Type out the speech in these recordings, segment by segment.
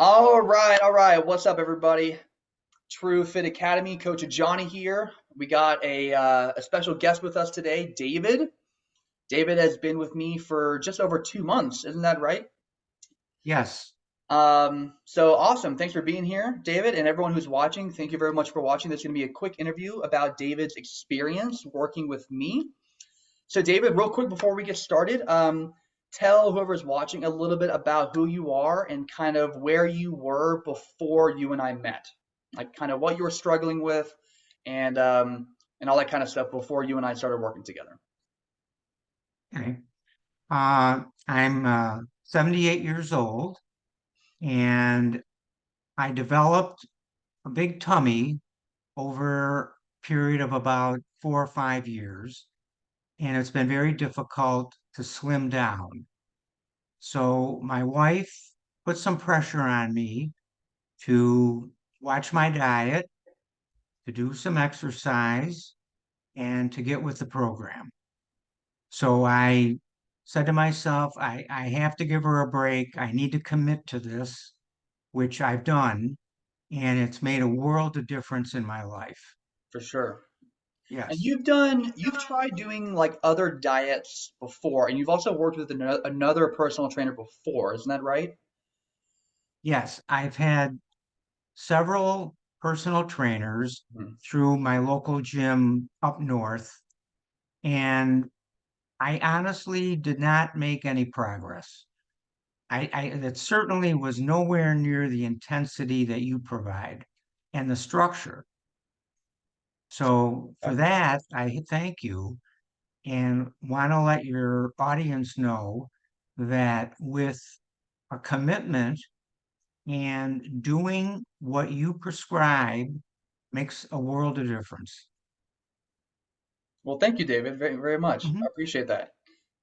All right. What's up, everybody? True Fit Academy, Coach Johnny here. We got a special guest with us today, David. David has been with me for just over 2 months, isn't that right? Yes. So awesome. Thanks for being here, David, and everyone who's watching. Thank you very much for watching. This is going to be a quick interview about David's experience working with me. So, David, real quick before we get started, tell whoever's watching a little bit about who you are and kind of where you were before you and I met, like kind of what you were struggling with, and all that kind of stuff before you and I started working together. Okay. I'm 78 years old, and I developed a big tummy over a period of about 4 or 5 years, and it's been very difficult to slim down. So my wife put some pressure on me to watch my diet, to do some exercise, and to get with the program. So I said to myself, I have to give her a break. I need to commit to this, which I've done, and it's made a world of difference in my life. For sure. And Yes. you've tried doing like other diets before, and you've also worked with another personal trainer before, isn't that right? Yes, I've had several personal trainers Mhm. through my local gym up north, and I honestly did not make any progress. That certainly was nowhere near the intensity that you provide and the structure. So for Okay. that, I thank you and want to let your audience know that with a commitment and doing what you prescribe makes a world of difference. Well, thank you, David, very, very much. I Mhm. appreciate that.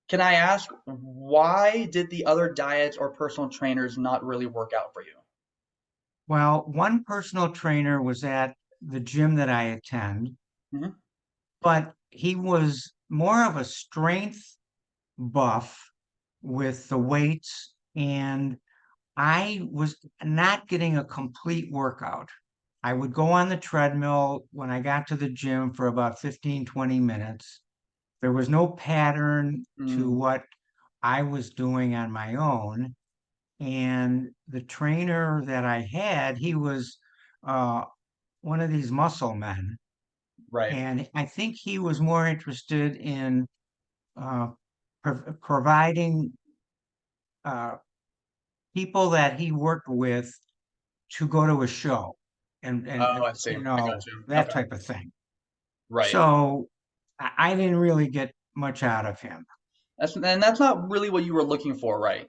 Can I ask why did the other diets or personal trainers not really work out for you? Well, one personal trainer was at the gym that I attend, Hmm. but he was more of a strength buff with the weights, and I was not getting a complete workout. I would go on the treadmill when I got to the gym for about 15, 20 minutes. There was no pattern to Mm, what I was doing on my own. And the trainer that I had, he was uh, one of these muscle men. right. And I think he was more interested in uh, providing uh, people that he worked with to go to a show Oh, I see. I got you. that Okay. type of thing. Right. So I didn't really get much out of him. That's not really what you were looking for, right?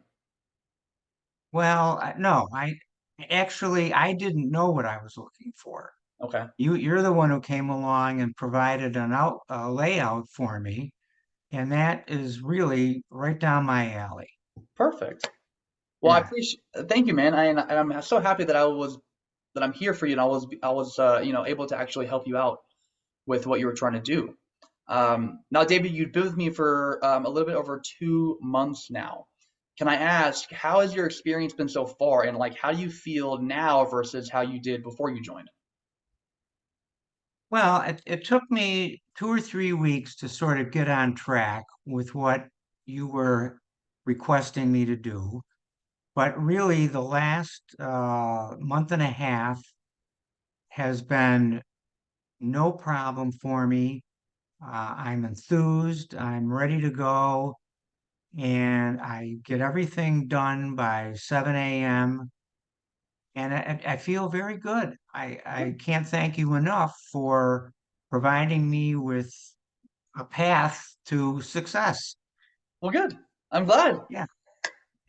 Well, no, I didn't know what I was looking for. Okay. You're the one who came along and provided a layout for me, and that is really right down my alley. Perfect. Well, I Yeah. appreciate. Thank you, man. And I'm so happy that I'm here for you, and I was able to actually help you out with what you were trying to do. Now, David, you've been with me for a little bit over 2 months now. Can I ask, how has your experience been so far, and like, how do you feel now versus how you did before you joined? Well, it took me 2 or 3 weeks to sort of get on track with what you were requesting me to do. But really, the last month and a half has been no problem for me. I'm enthused, I'm ready to go, and I get everything done by 7 a.m. And I feel very good. I can't thank you enough for providing me with a path to success. Well, good. I'm glad. Yeah.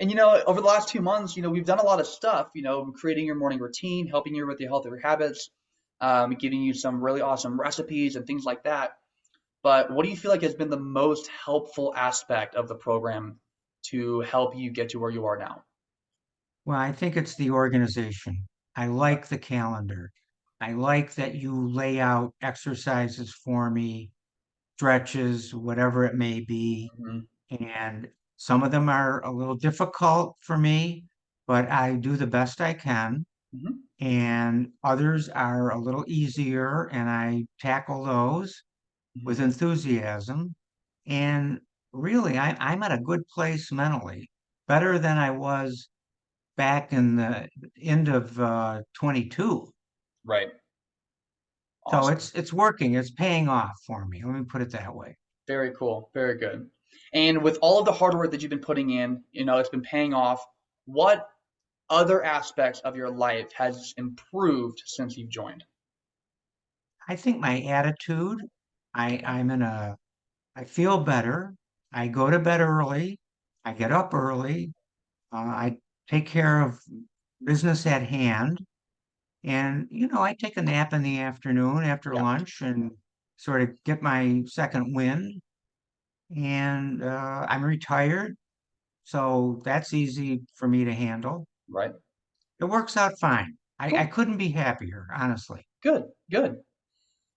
And over the last 2 months, we've done a lot of stuff. Creating your morning routine, helping you with your healthy habits, giving you some really awesome recipes and things like that. But what do you feel like has been the most helpful aspect of the program to help you get to where you are now? Well, I think it's the organization. I like the calendar. I like that you lay out exercises for me, stretches, whatever it may be. Mhm. And some of them are a little difficult for me, but I do the best I can. Hmm. And others are a little easier, and I tackle those with Hmm. enthusiasm. And really, I'm at a good place mentally, better than I was back in the end of 22. Right. So Awesome. it's working. It's paying off for me. Let me put it that way. Very cool. Very good. And with all of the hard work that you've been putting in, it's been paying off. What other aspects of your life has improved since you've joined? I think my attitude, I'm in a I feel better. I go to bed early. I get up early. I take care of business at hand. And, I take a nap in the afternoon after Yeah. lunch and sort of get my second wind. And I'm retired, so that's easy for me to handle. Right. It works out fine. I Cool. couldn't be happier, honestly. Good. Good.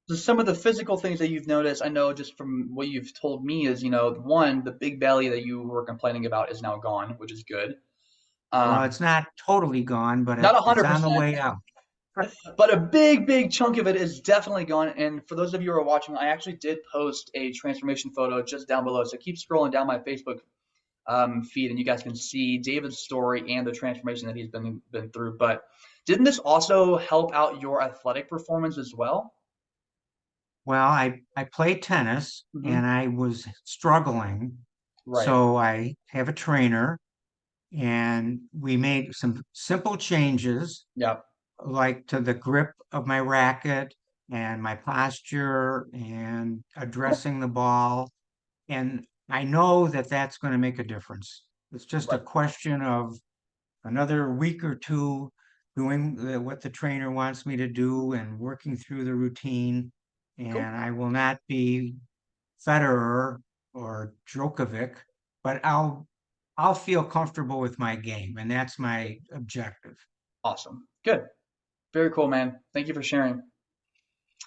So some of the physical things that you've noticed, I know just from what you've told me is, one, the big belly that you were complaining about is now gone, which is good. Well, Um, it's not totally gone, but Not it's on the 100%, way out. but a big, big chunk of it is definitely gone. And for those of you who are watching, I actually did post a transformation photo just down below. So keep scrolling down my Facebook feed, and you guys can see David's story and the transformation that he's been through. But didn't this also help out your athletic performance as well? Well, I play tennis Hmm. and I was struggling. Right. So I have a trainer and we made some simple changes, Yeah. like to the grip of my racket and my posture and Cool. addressing the ball. And I know that that's going to make a difference. It's just a Right. question of another week or two doing what the trainer wants me to do and working through the routine. Cool. And I will not be Federer or Djokovic, but I'll feel comfortable with my game, and that's my objective. Awesome. Good. Very cool, man. Thank you for sharing.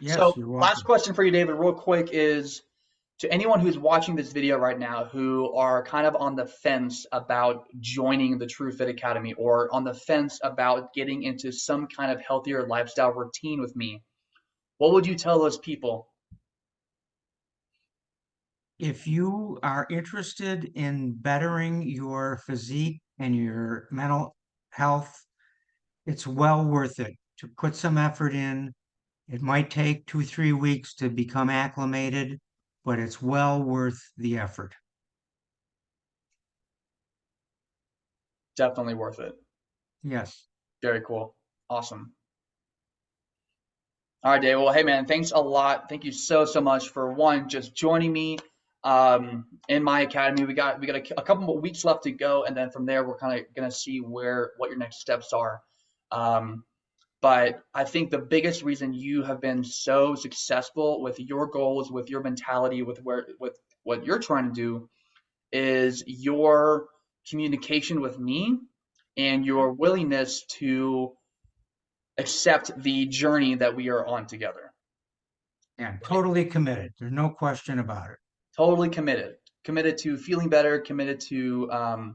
Yes, So, you're last welcome. question for you, David, real quick is to anyone who's watching this video right now who are kind of on the fence about joining the True Fit Academy or on the fence about getting into some kind of healthier lifestyle routine with me, what would you tell those people? If you are interested in bettering your physique and your mental health, it's well worth it to put some effort in. It might take 2, 3 weeks to become acclimated, but it's well worth the effort. Definitely worth it. Yes. Very cool. Awesome. All right, Dave. Well, hey, man, thanks a lot. Thank you so, so much for one, just joining me in my academy. We got a couple more weeks left to go, and then from there, we're kind of gonna see what your next steps are. Um, but I think the biggest reason you have been so successful with your goals, with your mentality, with what you're trying to do, is your communication with me and your willingness to accept the journey that we are on together. And Right? totally committed. There's no question about it. Totally committed to feeling better, committed to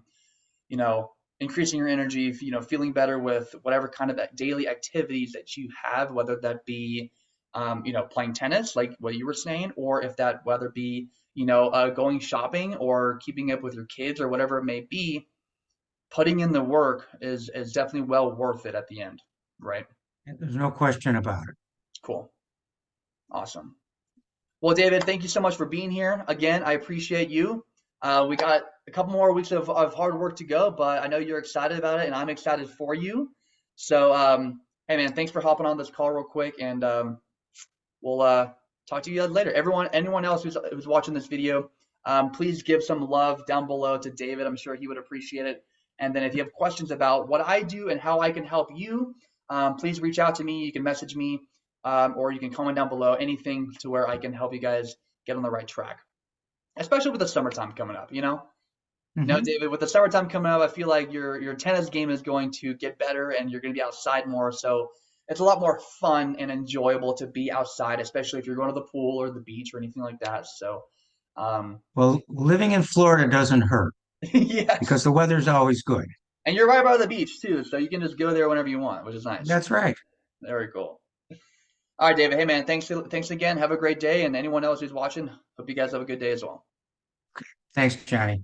you know, increasing your energy, feeling better with whatever kind of daily activities that you have, whether that be playing tennis, like what you were saying, or if that whether be going shopping or keeping up with your kids or whatever it may be. Putting in the work is definitely well worth it at the end, right? There's no question about it. Cool, awesome. Well, David, thank you so much for being here. Again, I appreciate you. We got a couple more weeks of hard work to go, but I know you're excited about it, and I'm excited for you. So, hey, man, thanks for hopping on this call real quick, and we'll talk to you later. Anyone else who's watching this video, please give some love down below to David. I'm sure he would appreciate it. And then if you have questions about what I do and how I can help you, please reach out to me. You can message me, or you can comment down below. Anything to where I can help you guys get on the right track, especially with the summertime coming up. Hmm. David, with the summertime coming up, I feel like your tennis game is going to get better and you're going to be outside more. So it's a lot more fun and enjoyable to be outside, especially if you're going to the pool or the beach or anything like that. So, um, Well, living in Florida doesn't hurt yes, because the weather's always good. And you're right by the beach too, so you can just go there whenever you want, which is nice. That's right. Very cool. All right, David. Hey, man, thanks again. Have a great day, and anyone else who's watching, hope you guys have a good day as well. Thanks, Johnny.